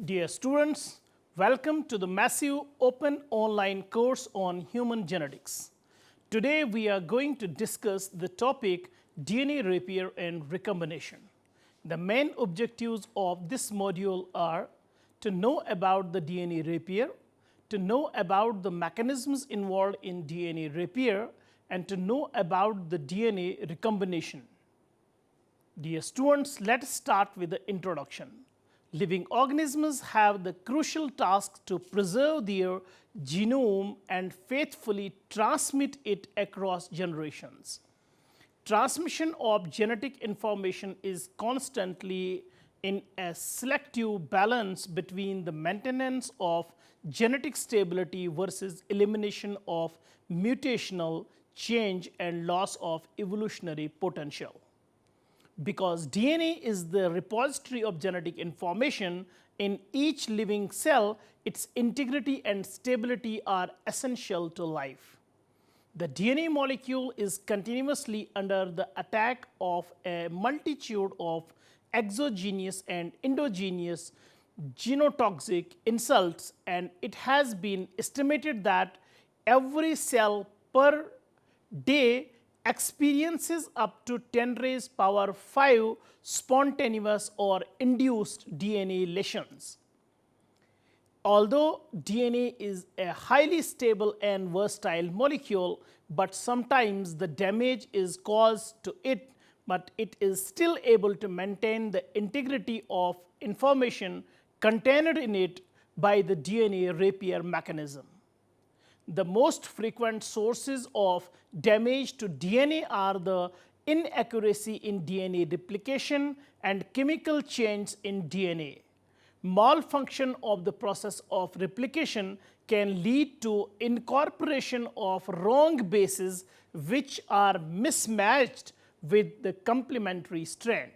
Dear students, welcome to the massive open online course on human genetics. Today we are going to discuss the topic DNA repair and recombination. The main objectives of this module are to know about the DNA repair, to know about the mechanisms involved in DNA repair, and to know about the DNA recombination. Dear students, let us start with the introduction. Living organisms have the crucial task to preserve their genome and faithfully transmit it across generations. Transmission of genetic information is constantly in a selective balance between the maintenance of genetic stability versus elimination of mutational change and loss of evolutionary potential. Because DNA is the repository of genetic information in each living cell, its integrity and stability are essential to life. The DNA molecule is continuously under the attack of a multitude of exogenous and endogenous genotoxic insults, and it has been estimated that every cell per day experiences up to 10 raised power 5 spontaneous or induced DNA lesions. Although DNA is a highly stable and versatile molecule, but sometimes the damage is caused to it, but it is still able to maintain the integrity of information contained in it by the DNA repair mechanism. The most frequent sources of damage to DNA are the inaccuracy in DNA replication and chemical change in DNA. Malfunction of the process of replication can lead to incorporation of wrong bases which are mismatched with the complementary strand.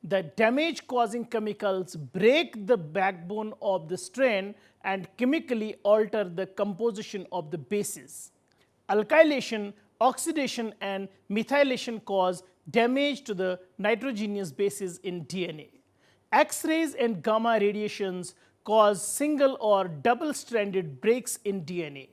The damage causing chemicals break the backbone of the strand and chemically alter the composition of the bases. Alkylation, oxidation, and methylation cause damage to the nitrogenous bases in DNA. X-rays and gamma radiations cause single or double-stranded breaks in DNA.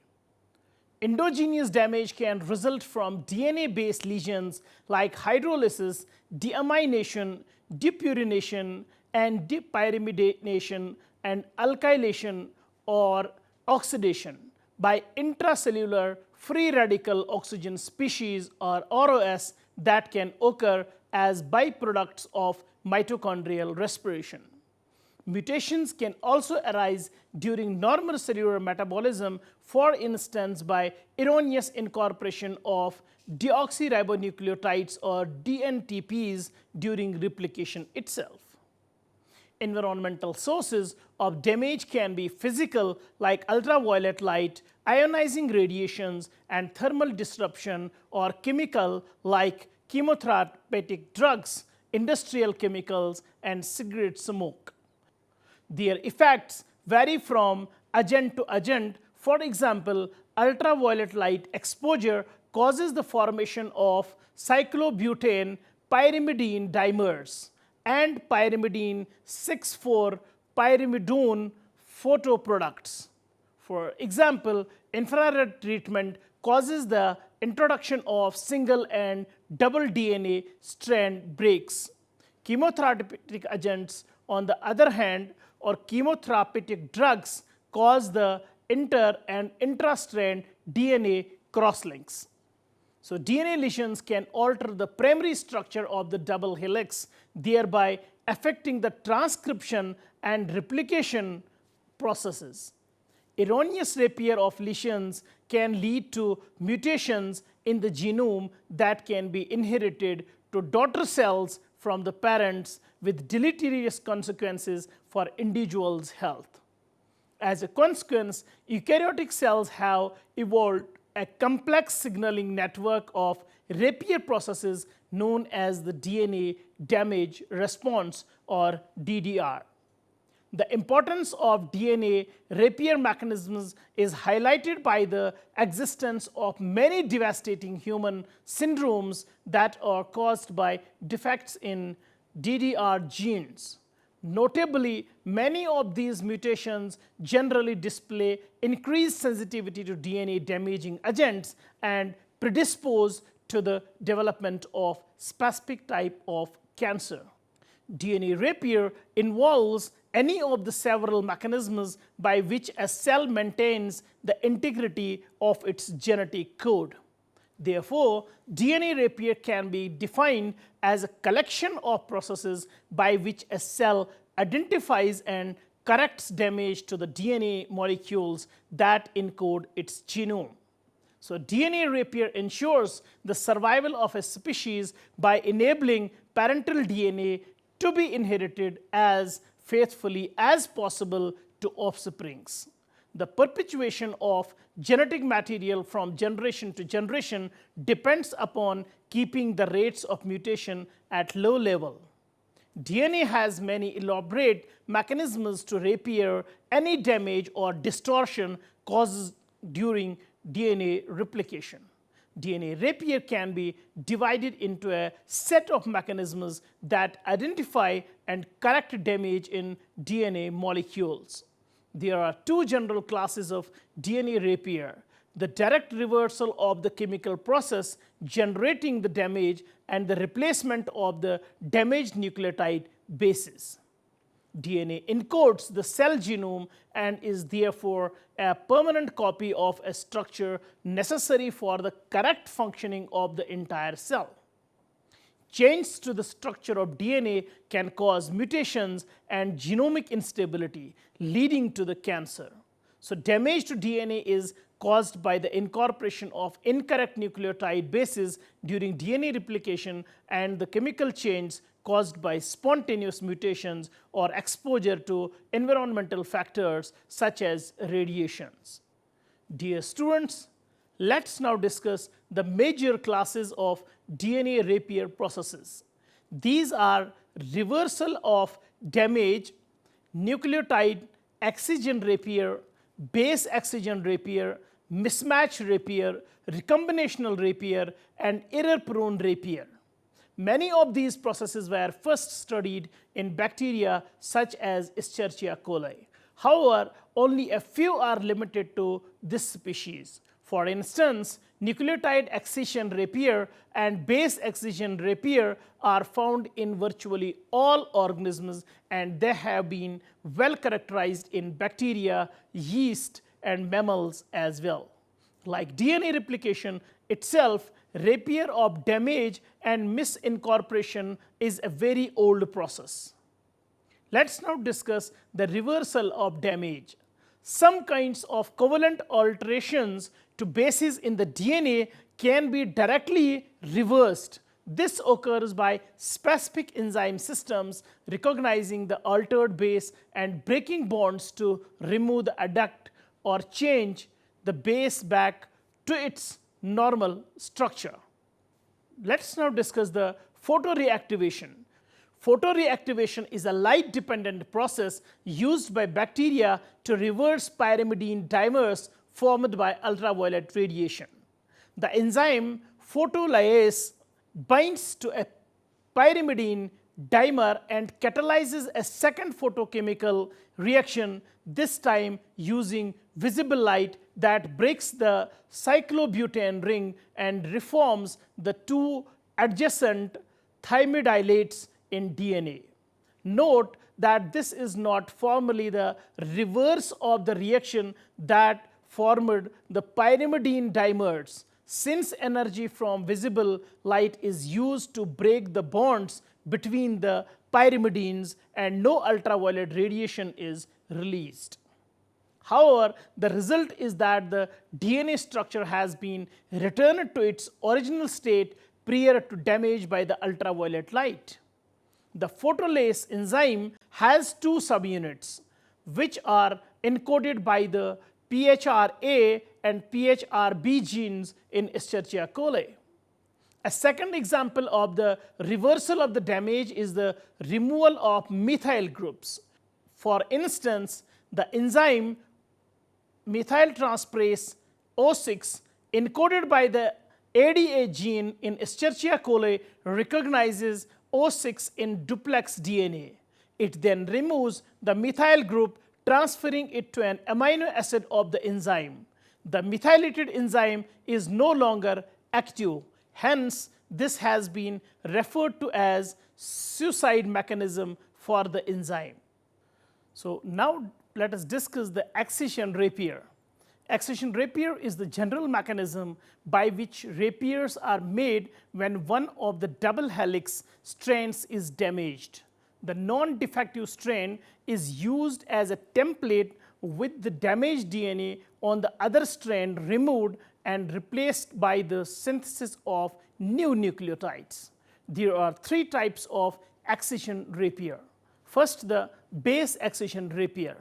Endogenous damage can result from DNA-based lesions like hydrolysis, deamination, depurination, and depyrimidination, and alkylation or oxidation by intracellular free radical oxygen species or ROS that can occur as byproducts of mitochondrial respiration. Mutations can also arise during normal cellular metabolism, for instance by erroneous incorporation of deoxyribonucleotides or DNTPs during replication itself. Environmental sources of damage can be physical like ultraviolet light, ionizing radiations, and thermal disruption, or chemical like chemotherapeutic drugs, industrial chemicals, and cigarette smoke. Their effects vary from agent to agent. For example, ultraviolet light exposure causes the formation of cyclobutane pyrimidine dimers and pyrimidine 6,4-pyrimidone photoproducts. For example, infrared treatment causes the introduction of single and double DNA strand breaks. Chemotherapeutic agents, on the other hand, or chemotherapeutic drugs cause the inter and intrastrand DNA crosslinks. So DNA lesions can alter the primary structure of the double helix, thereby affecting the transcription and replication processes. Erroneous repair of lesions can lead to mutations in the genome that can be inherited to daughter cells from the parents, with deleterious consequences for individuals' health. As a consequence, eukaryotic cells have evolved a complex signaling network of repair processes known as the DNA damage response, or DDR. The importance of DNA repair mechanisms is highlighted by the existence of many devastating human syndromes that are caused by defects in DDR genes. Notably, many of these mutations generally display increased sensitivity to DNA damaging agents and predispose to the development of specific type of cancer. DNA repair involves any of the several mechanisms by which a cell maintains the integrity of its genetic code. Therefore, DNA repair can be defined as a collection of processes by which a cell identifies and corrects damage to the DNA molecules that encode its genome. So, DNA repair ensures the survival of a species by enabling parental DNA to be inherited as faithfully as possible to offsprings. The perpetuation of genetic material from generation to generation depends upon keeping the rates of mutation at low level. DNA has many elaborate mechanisms to repair any damage or distortion caused during DNA replication. DNA repair can be divided into a set of mechanisms that identify and correct damage in DNA molecules. There are two general classes of DNA repair: the direct reversal of the chemical process generating the damage and the replacement of the damaged nucleotide bases. DNA encodes the cell genome and is therefore a permanent copy of a structure necessary for the correct functioning of the entire cell. Change to the structure of DNA can cause mutations and genomic instability, leading to the cancer. So, damage to DNA is caused by the incorporation of incorrect nucleotide bases during DNA replication and the chemical change caused by spontaneous mutations or exposure to environmental factors such as radiations. Dear students, let's now discuss the major classes of DNA repair processes. These are reversal of damage, nucleotide excision repair, base excision repair, mismatch repair, recombinational repair, and error-prone repair. Many of these processes were first studied in bacteria such as Escherichia coli. However, only a few are limited to this species. For instance, nucleotide excision repair and base excision repair are found in virtually all organisms, and they have been well characterized in bacteria, yeast, and mammals as well. Like DNA replication itself, repair of damage and misincorporation is a very old process. Let's now discuss the reversal of damage. Some kinds of covalent alterations to bases in the DNA can be directly reversed. This occurs by specific enzyme systems recognizing the altered base and breaking bonds to remove the adduct or change the base back to its normal structure. Let's now discuss the photoreactivation. Photoreactivation is a light-dependent process used by bacteria to reverse pyrimidine dimers formed by ultraviolet radiation. The enzyme photolyase binds to a pyrimidine dimer and catalyzes a second photochemical reaction, this time using visible light that breaks the cyclobutane ring and reforms the two adjacent thymidylate in DNA. Note that this is not formally the reverse of the reaction that formed the pyrimidine dimers, since energy from visible light is used to break the bonds between the pyrimidines and no ultraviolet radiation is released. However, the result is that the DNA structure has been returned to its original state prior to damage by the ultraviolet light. The photolase enzyme has two subunits, which are encoded by the PHRA and PHRB genes in Escherichia coli. A second example of the reversal of the damage is the removal of methyl groups. For instance, the enzyme methyltransferase O6 encoded by the ADA gene in Escherichia coli recognizes O6 in duplex DNA. It then removes the methyl group, transferring it to an amino acid of the enzyme. The methylated enzyme is no longer active. Hence, this has been referred to as suicide mechanism for the enzyme. So now let us discuss the accession repair. Accession repair is the general mechanism by which repairs are made when one of the double helix strands is damaged. The non-defective strand is used as a template with the damaged DNA on the other strand removed and replaced by the synthesis of new nucleotides. There are three types of accession repair. First, the base accession repair.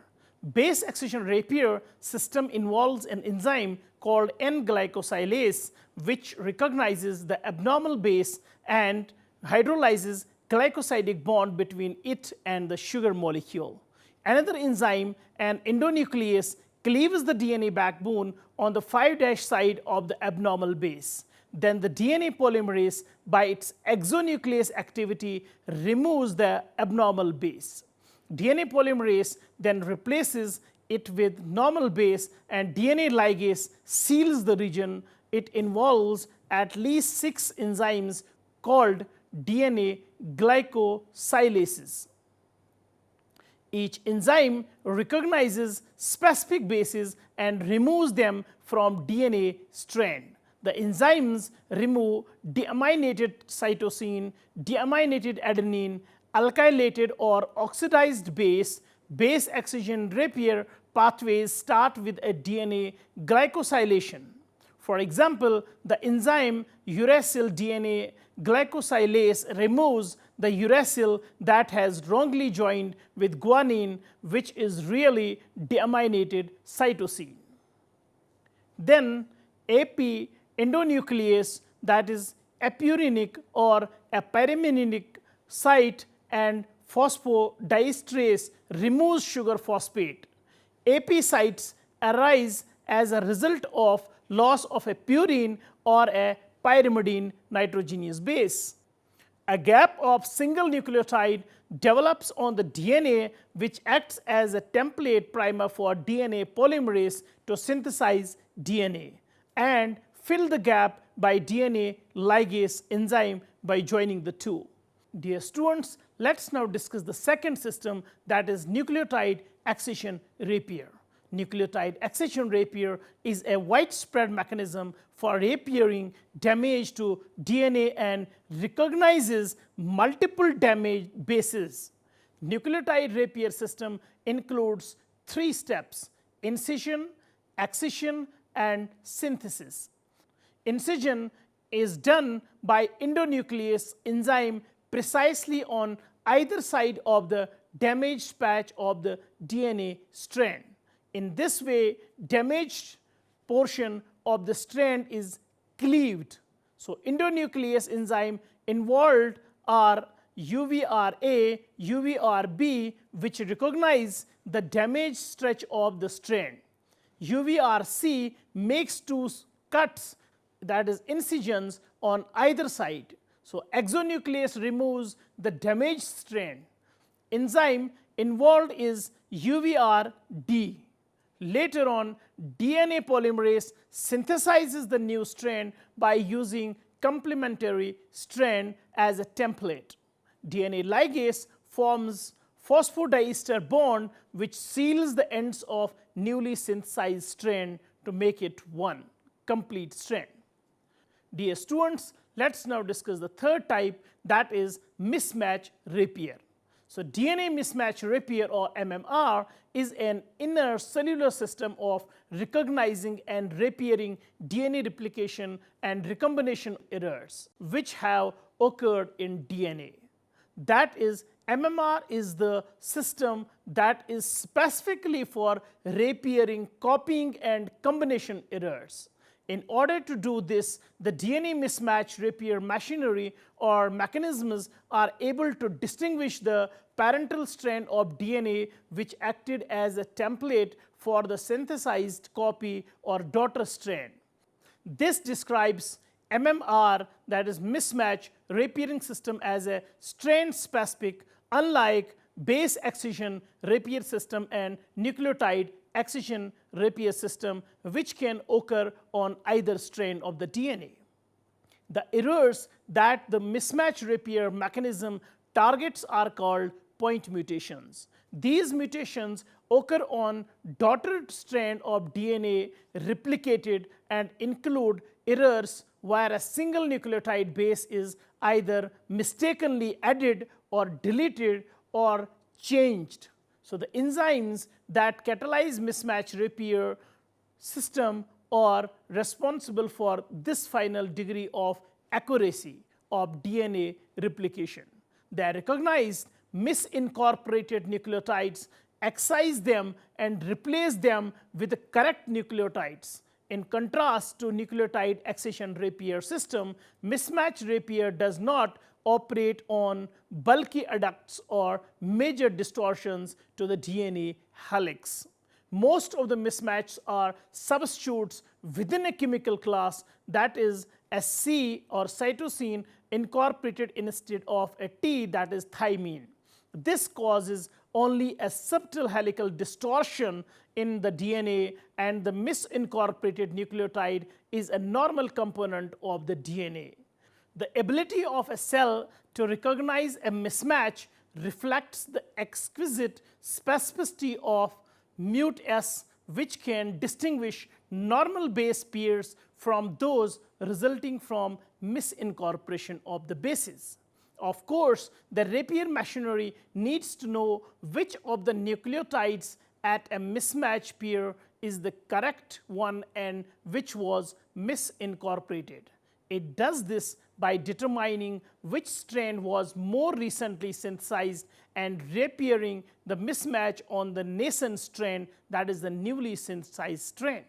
Base accession repair system involves an enzyme called N-glycosylase, which recognizes the abnormal base and hydrolyzes glycosidic bond between it and the sugar molecule. Another enzyme, an endonuclease, cleaves the DNA backbone on the 5' side of the abnormal base. Then the DNA polymerase, by its exonuclease activity, removes the abnormal base. DNA polymerase then replaces it with normal base, and DNA ligase seals the region. It involves at least 6 enzymes called DNA glycosylases. Each enzyme recognizes specific bases and removes them from DNA strand. The enzymes remove deaminated cytosine, deaminated adenine, alkylated or oxidized base. Base accession repair pathways start with a DNA glycosylation. For example, the enzyme uracil DNA glycosylase removes the uracil that has wrongly joined with guanine, which is really deaminated cytosine. Then AP endonuclease, that is apurinic or a pyrimidinic site, and phosphodiesterase removes sugar phosphate. AP sites arise as a result of loss of a purine or a pyrimidine nitrogenous base. A gap of single nucleotide develops on the DNA, which acts as a template primer for DNA polymerase to synthesize DNA and fill the gap by DNA ligase enzyme by joining the two. Dear students, let's now discuss the second system, that is nucleotide accession repair. Nucleotide accession repair is a widespread mechanism for repairing damage to DNA and recognizes multiple damaged bases. Nucleotide repair system includes 3 steps: incision, accession, and synthesis. Incision is done by endonuclease enzyme precisely on either side of the damaged patch of the DNA strand. In this way, damaged portion of the strand is cleaved. So, endonuclease enzyme involved are UVRA, UVRB, which recognize the damaged stretch of the strand. UVRC makes 2 cuts, that is incisions, on either side. So, exonuclease removes the damaged strand. Enzyme involved is UVRD. Later on, DNA polymerase synthesizes the new strand by using complementary strand as a template. DNA ligase forms phosphodiester bond, which seals the ends of newly synthesized strand to make it one complete strand. Dear students, let's now discuss the third type, that is mismatch repair. So, DNA mismatch repair, or MMR, is an inner cellular system of recognizing and repairing DNA replication and recombination errors which have occurred in DNA. That is, MMR is the system that is specifically for repairing copying and combination errors. In order to do this, the DNA mismatch repair machinery or mechanisms are able to distinguish the parental strand of DNA which acted as a template for the synthesized copy or daughter strand. This describes MMR, that is mismatch repairing system, as a strand specific, unlike base excision repair system and nucleotide excision repair system, which can occur on either strand of the DNA. The errors that the mismatch repair mechanism targets are called point mutations. These mutations occur on daughter strand of DNA replicated and include errors where a single nucleotide base is either mistakenly added or deleted or changed. So the enzymes that catalyze mismatch repair system are responsible for this final degree of accuracy of DNA replication. They recognize misincorporated nucleotides, excise them and replace them with the correct nucleotides. In contrast to nucleotide excision repair system, mismatch repair does not operate on bulky adducts or major distortions to the DNA helix. Most of the mismatches are substitutes within a chemical class, that is a C or cytosine incorporated instead of a T, that is thymine. This causes only a subtle helical distortion in the DNA, and the misincorporated nucleotide is a normal component of the DNA. The ability of a cell to recognize a mismatch reflects the exquisite specificity of mut-S, which can distinguish normal base pairs from those resulting from misincorporation of the bases. Of course, the repair machinery needs to know which of the nucleotides at a mismatch pair is the correct one and which was misincorporated. It does this by determining which strand was more recently synthesized and repairing the mismatch on the nascent strand, that is the newly synthesized strand.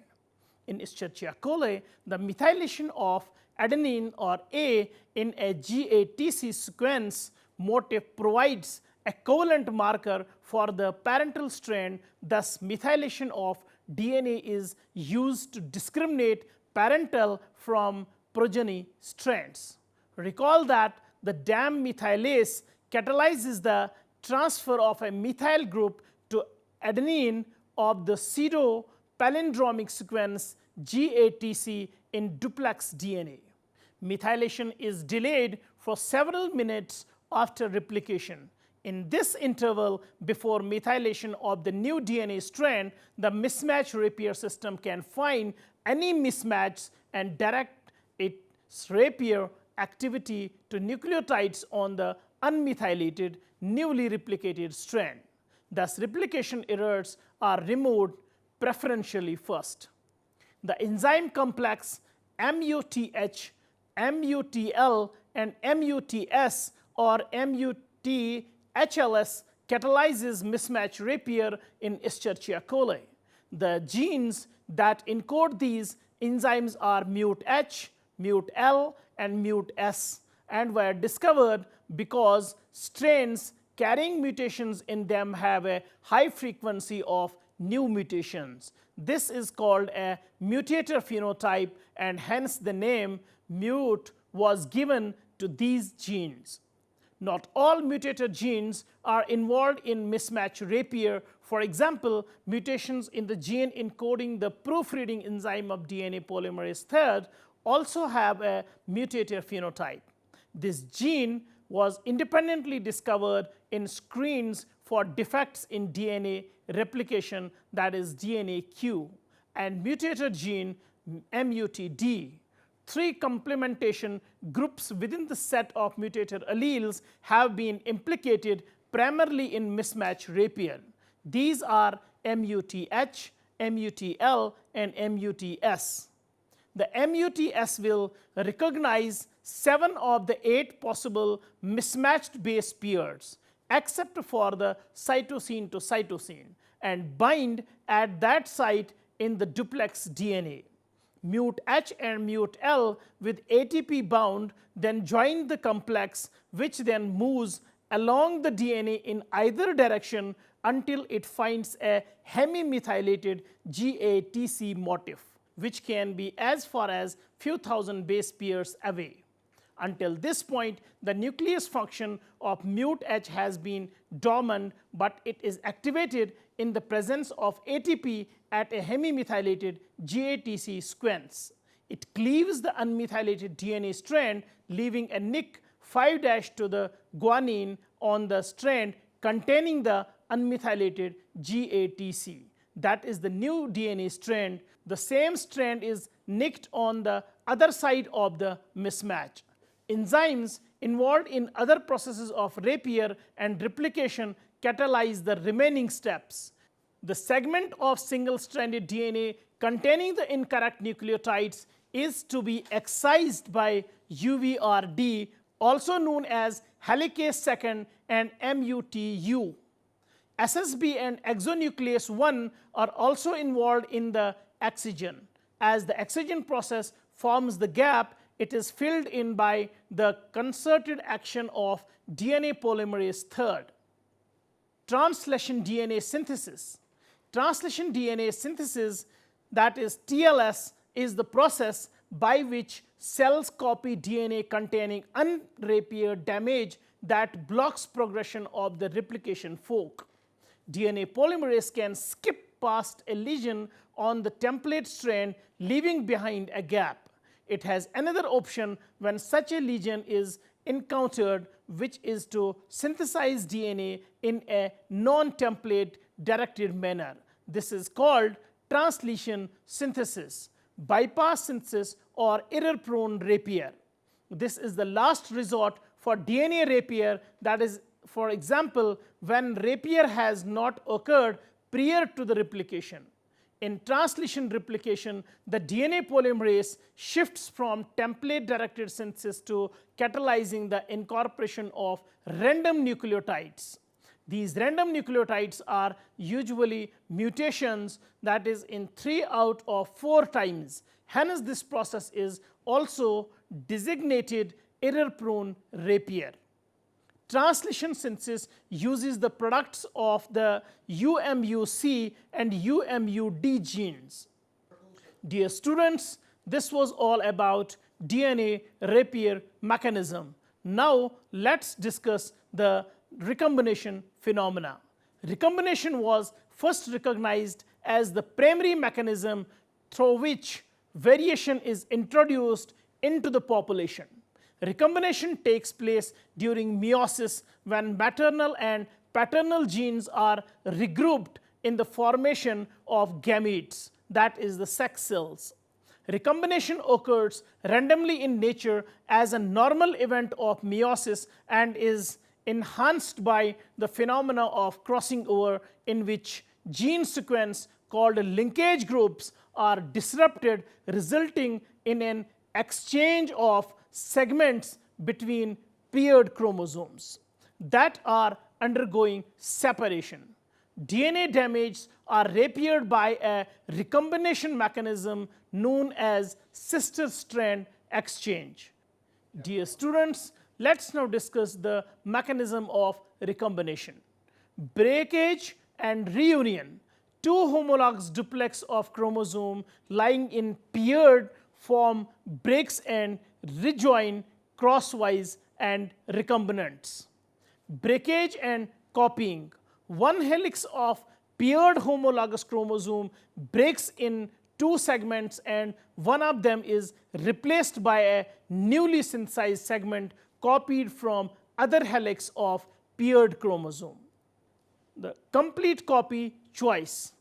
In Escherichia coli, the methylation of adenine or A in a GATC sequence motif provides a covalent marker for the parental strand. Thus, methylation of DNA is used to discriminate parental from progeny strands. Recall that the DAM methylase catalyzes the transfer of a methyl group to adenine of the pseudo palindromic sequence GATC in duplex DNA. Methylation is delayed for several minutes after replication. In this interval before methylation of the new DNA strand, the mismatch repair system can find any mismatch and direct its repair activity to nucleotides on the unmethylated, newly replicated strand. Thus, replication errors are removed preferentially first. The enzyme complex MUTH, MUTL, and MUTS or MUTHLS catalyzes mismatch repair in Escherichia coli. The genes that encode these enzymes are MUTH, MUTL, and MUTS, and were discovered because strains carrying mutations in them have a high frequency of new mutations. This is called a mutator phenotype, and hence the name MUT was given to these genes. Not all mutator genes are involved in mismatch repair. For example, mutations in the gene encoding the proofreading enzyme of DNA polymerase III also have a mutator phenotype. This gene was independently discovered in screens for defects in DNA replication, that is DNA Q, and mutator gene MUTD. Three complementation groups within the set of mutator alleles have been implicated primarily in mismatch repair. These are MUTH, MUTL, and MUTS. The MUTS will recognize 7 of the 8 possible mismatched base pairs except for the cytosine to cytosine and bind at that site in the duplex DNA. MUTH and MUTL with ATP bound then join the complex, which then moves along the DNA in either direction until it finds a hemimethylated GATC motif, which can be as far as few thousand base pairs away. Until this point, the nucleus function of mut H has been dormant, but it is activated in the presence of ATP at a hemimethylated GATC sequence. It cleaves the unmethylated DNA strand, leaving a nick 5' to the guanine on the strand containing the unmethylated GATC. That is the new DNA strand. The same strand is nicked on the other side of the mismatch. Enzymes involved in other processes of repair and replication catalyze the remaining steps. The segment of single-stranded DNA containing the incorrect nucleotides is to be excised by UVRD, also known as helicase second and MUTU. SSB and exonuclease 1 are also involved in the excision. As the excision process forms the gap, it is filled in by the concerted action of DNA polymerase III. Translation DNA synthesis. Translation DNA synthesis, that is TLS, is the process by which cells copy DNA containing unrepaired damage that blocks progression of the replication fork. DNA polymerase can skip past a lesion on the template strand, leaving behind a gap. It has another option when such a lesion is encountered, which is to synthesize DNA in a non-template directed manner. This is called translation synthesis, bypass synthesis, or error-prone repair. This is the last resort for DNA repair, that is, for example, when repair has not occurred prior to the replication. In translation replication, the DNA polymerase shifts from template-directed synthesis to catalyzing the incorporation of random nucleotides. These random nucleotides are usually mutations, that is in 3 out of 4 times. Hence, this process is also designated error-prone repair. Translation synthesis uses the products of the UMUC and UMUD genes. Dear students, this was all about DNA repair mechanism. Now let's discuss the recombination phenomena. Recombination was first recognized as the primary mechanism through which variation is introduced into the population. Recombination takes place during meiosis when maternal and paternal genes are regrouped in the formation of gametes, that is the sex cells. Recombination occurs randomly in nature as a normal event of meiosis and is enhanced by the phenomena of crossing over, in which gene sequence called linkage groups are disrupted, resulting in an exchange of segments between paired chromosomes that are undergoing separation. DNA damage are repaired by a recombination mechanism known as sister strand exchange. Dear students, let's now discuss the mechanism of recombination. Breakage and reunion. Two homologous duplex of chromosome lying in paired form breaks and rejoin crosswise and recombinants. Breakage and copying. One helix of paired homologous chromosome breaks in 2 segments and one of them is replaced by a newly synthesized segment copied from other helix of paired chromosome. The complete copy choice.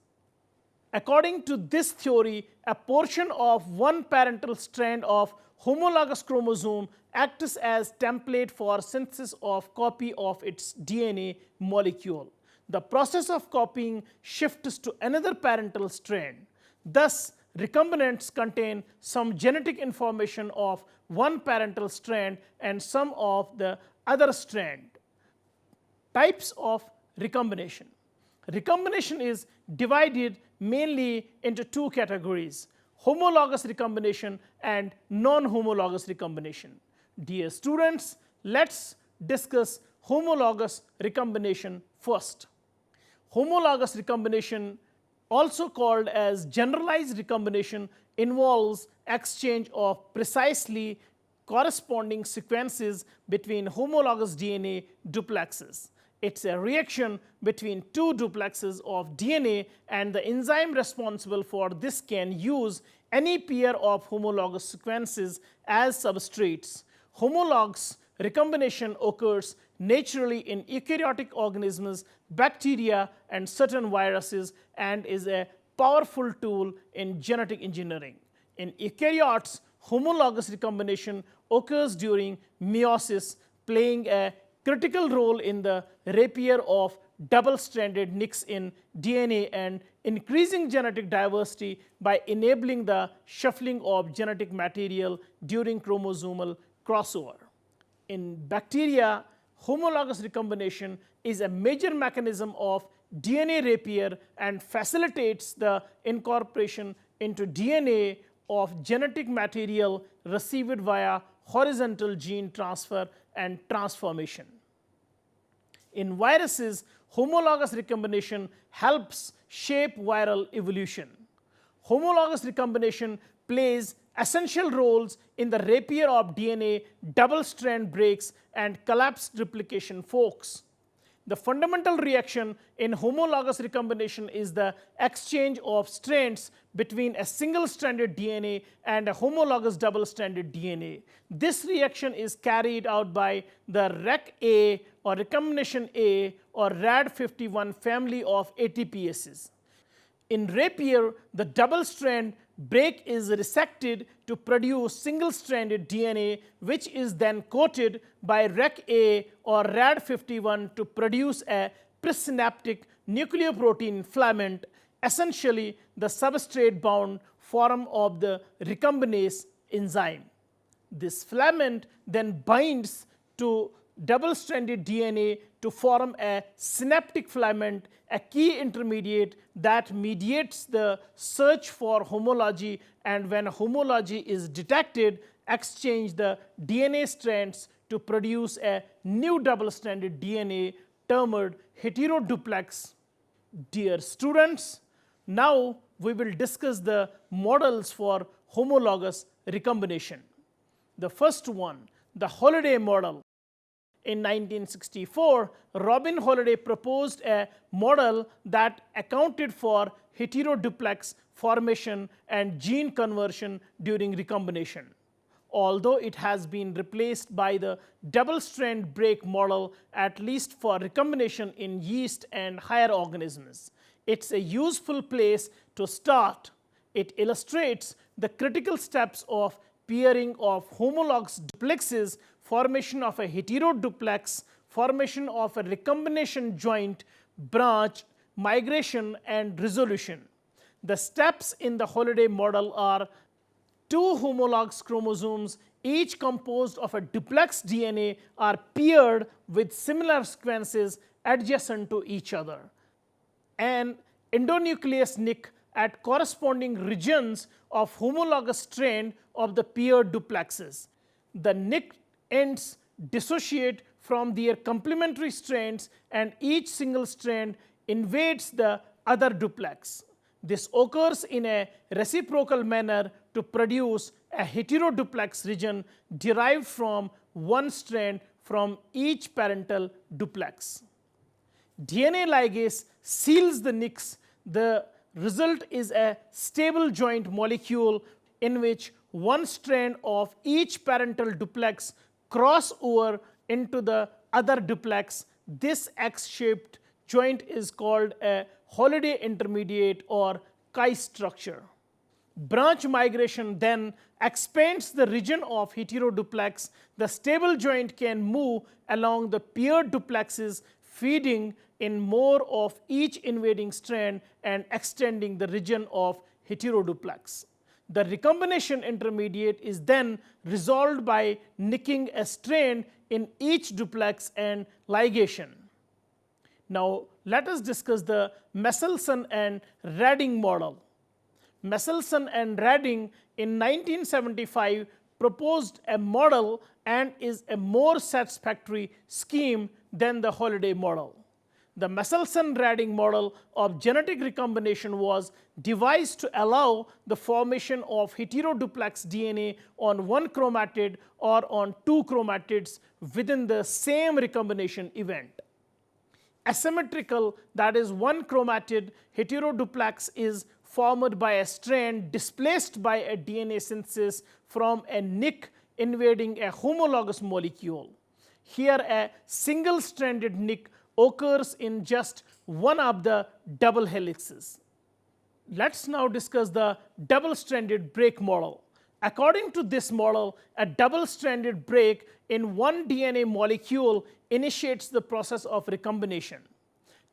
According to this theory, a portion of one parental strand of homologous chromosome acts as template for synthesis of copy of its DNA molecule. The process of copying shifts to another parental strand. Thus, recombinants contain some genetic information of one parental strand and some of the other strand. Types of recombination. Recombination is divided mainly into 2 categories: homologous recombination and non-homologous recombination. Dear students, let's discuss homologous recombination first. Homologous recombination, also called as generalized recombination, involves exchange of precisely corresponding sequences between homologous DNA duplexes. It's a reaction between two duplexes of DNA, and the enzyme responsible for this can use any pair of homologous sequences as substrates. Homologous recombination occurs naturally in eukaryotic organisms, bacteria, and certain viruses, and is a powerful tool in genetic engineering. In eukaryotes, homologous recombination occurs during meiosis, playing a critical role in the repair of double-stranded nicks in DNA and increasing genetic diversity by enabling the shuffling of genetic material during chromosomal crossover. In bacteria, homologous recombination is a major mechanism of DNA repair and facilitates the incorporation into DNA of genetic material received via horizontal gene transfer and transformation. In viruses, homologous recombination helps shape viral evolution. Homologous recombination plays essential roles in the repair of DNA double-strand breaks and collapsed replication forks. The fundamental reaction in homologous recombination is the exchange of strands between a single-stranded DNA and a homologous double-stranded DNA. This reaction is carried out by the Rec-A or recombination A or Rad51 family of ATPases. In repair, the double-strand break is resected to produce single-stranded DNA, which is then coated by Rec-A or Rad51 to produce a presynaptic nucleoprotein filament, essentially the substrate-bound form of the recombinase enzyme. This filament then binds to double-stranded DNA to form a synaptic filament, a key intermediate that mediates the search for homology, and when homology is detected, exchange the DNA strands to produce a new double-stranded DNA termed heteroduplex. Dear students, now we will discuss the models for homologous recombination. The first one, the Holliday model. In 1964, Robin Holliday proposed a model that accounted for heteroduplex formation and gene conversion during recombination. Although it has been replaced by the double-strand break model, at least for recombination in yeast and higher organisms, it's a useful place to start. It illustrates the critical steps of pairing of homologous duplexes, formation of a heteroduplex, formation of a recombination joint, branch, migration, and resolution. The steps in the Holliday model are two homologous chromosomes, each composed of a duplex DNA, are paired with similar sequences adjacent to each other. An endonuclease nick at corresponding regions of homologous strand of the paired duplexes. The nick ends dissociate from their complementary strands, and each single strand invades the other duplex. This occurs in a reciprocal manner to produce a heteroduplex region derived from one strand from each parental duplex. DNA ligase seals the nicks. The result is a stable joint molecule in which one strand of each parental duplex cross over into the other duplex. This X-shaped joint is called a Holliday intermediate or chi structure. Branch migration then expands the region of heteroduplex. The stable joint can move along the paired duplexes, feeding in more of each invading strand and extending the region of heteroduplex. The recombination intermediate is then resolved by nicking a strand in each duplex and ligation. Now, let us discuss the Meselson and Redding model. Meselson and Redding in 1975 proposed a model and is a more satisfactory scheme than the Holliday model. The Michelson-Rading model of genetic recombination was devised to allow the formation of heteroduplex DNA on one chromatid or on two chromatids within the same recombination event. Asymmetrical, that is, one chromatid heteroduplex is formed by a strand displaced by a DNA synthesis from a nick invading a homologous molecule. Here, a single-stranded nick occurs in just one of the double helices. Let's now discuss the double-stranded break model. According to this model, a double-stranded break in one DNA molecule initiates the process of recombination.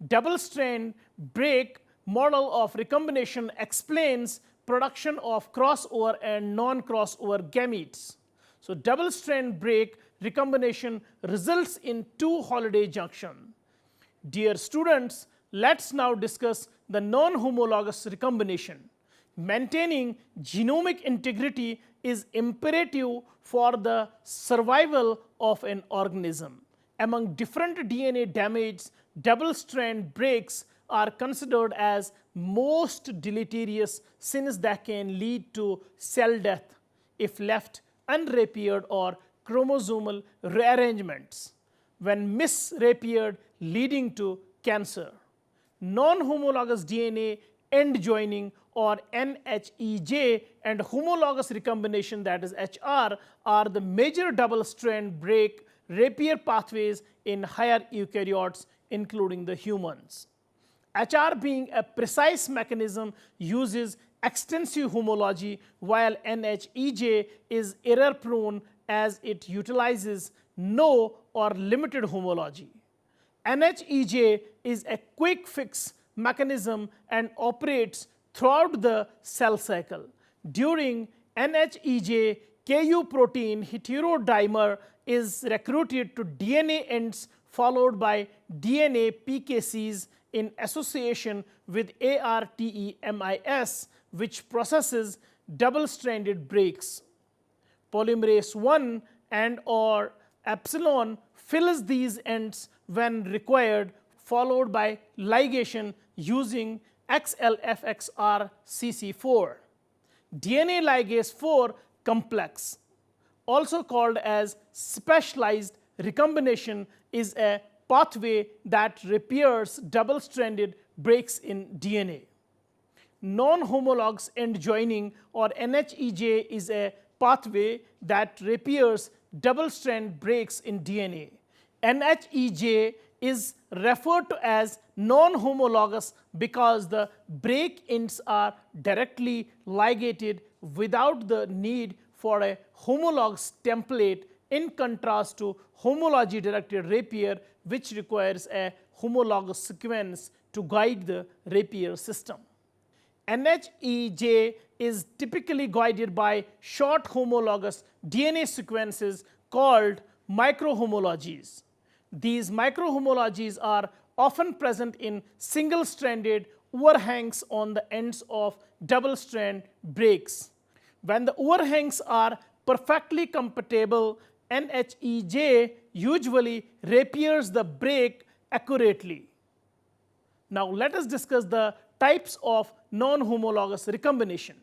Double-strand break model of recombination explains production of crossover and non-crossover gametes. So double-strand break recombination results in two Holliday junction. Dear students, let's now discuss the non-homologous recombination. Maintaining genomic integrity is imperative for the survival of an organism. Among different DNA damage, double-strand breaks are considered as most deleterious since they can lead to cell death if left unrepaired or chromosomal rearrangements when misrepaired, leading to cancer. Non-homologous DNA end joining or NHEJ and homologous recombination, that is HR, are the major double-strand break repair pathways in higher eukaryotes, including the humans. HR, being a precise mechanism, uses extensive homology, while NHEJ is error-prone as it utilizes no or limited homology. NHEJ is a quick fix mechanism and operates throughout the cell cycle. During NHEJ, Ku protein heterodimer is recruited to DNA ends followed by DNA PKCs in association with ARTEMIS, which processes double-stranded breaks. Polymerase 1 and or epsilon fills these ends when required, followed by ligation using XLFXR-CC4. DNA ligase 4 complex, also called as specialized recombination, is a pathway that repairs double-stranded breaks in DNA. Non-homologous end joining or NHEJ is a pathway that repairs double-strand breaks in DNA. NHEJ is referred to as non-homologous because the break ends are directly ligated without the need for a homologous template, in contrast to homology-directed repair, which requires a homologous sequence to guide the repair system. NHEJ is typically guided by short homologous DNA sequences called microhomologies. These microhomologies are often present in single-stranded overhangs on the ends of double-strand breaks. When the overhangs are perfectly compatible, NHEJ usually repairs the break accurately. Now let us discuss the types of non-homologous recombination.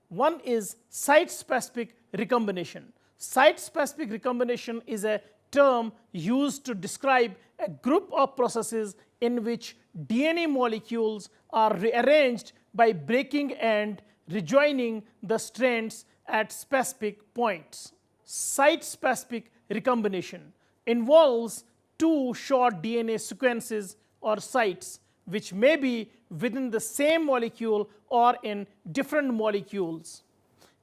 One is site-specific recombination. Site-specific recombination is a term used to describe a group of processes in which DNA molecules are rearranged by breaking and rejoining the strands at specific points. Site-specific recombination involves two short DNA sequences or sites, which may be within the same molecule or in different molecules.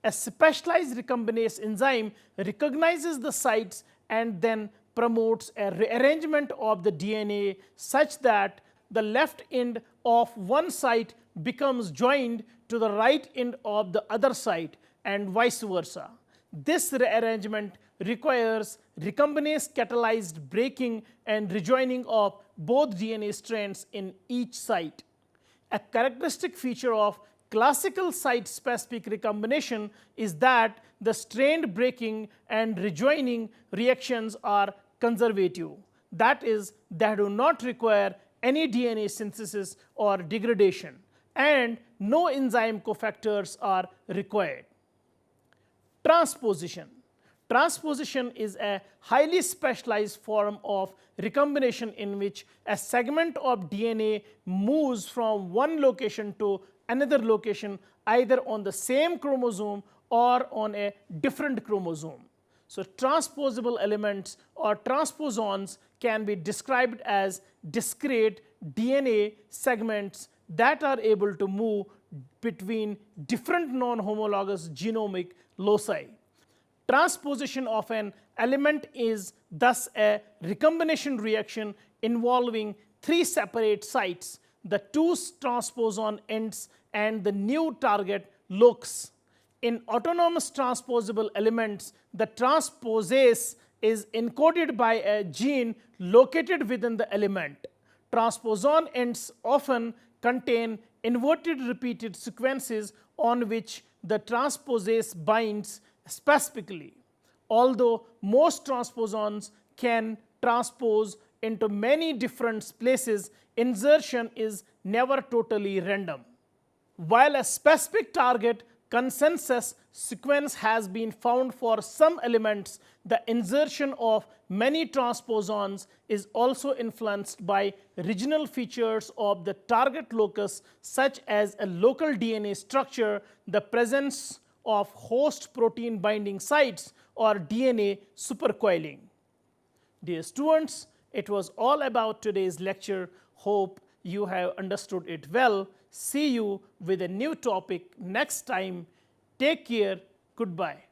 A specialized recombinase enzyme recognizes the sites and then promotes a rearrangement of the DNA such that the left end of one site becomes joined to the right end of the other site and vice versa. This rearrangement requires recombinase catalyzed breaking and rejoining of both DNA strands in each site. A characteristic feature of classical site-specific recombination is that the strand breaking and rejoining reactions are conservative. That is, they do not require any DNA synthesis or degradation, and no enzyme cofactors are required. Transposition. Transposition is a highly specialized form of recombination in which a segment of DNA moves from one location to another location, either on the same chromosome or on a different chromosome. So transposable elements or transposons can be described as discrete DNA segments that are able to move between different non-homologous genomic loci. Transposition of an element is thus a recombination reaction involving three separate sites, the two transposon ends and the new target locus. In autonomous transposable elements, the transposase is encoded by a gene located within the element. Transposon ends often contain inverted repeated sequences on which the transposase binds specifically. Although most transposons can transpose into many different places, insertion is never totally random. While a specific target consensus sequence has been found for some elements, the insertion of many transposons is also influenced by regional features of the target locus, such as a local DNA structure, the presence of host protein binding sites, or DNA supercoiling. Dear students, it was all about today's lecture. Hope you have understood it well. See you with a new topic next time. Take care. Goodbye.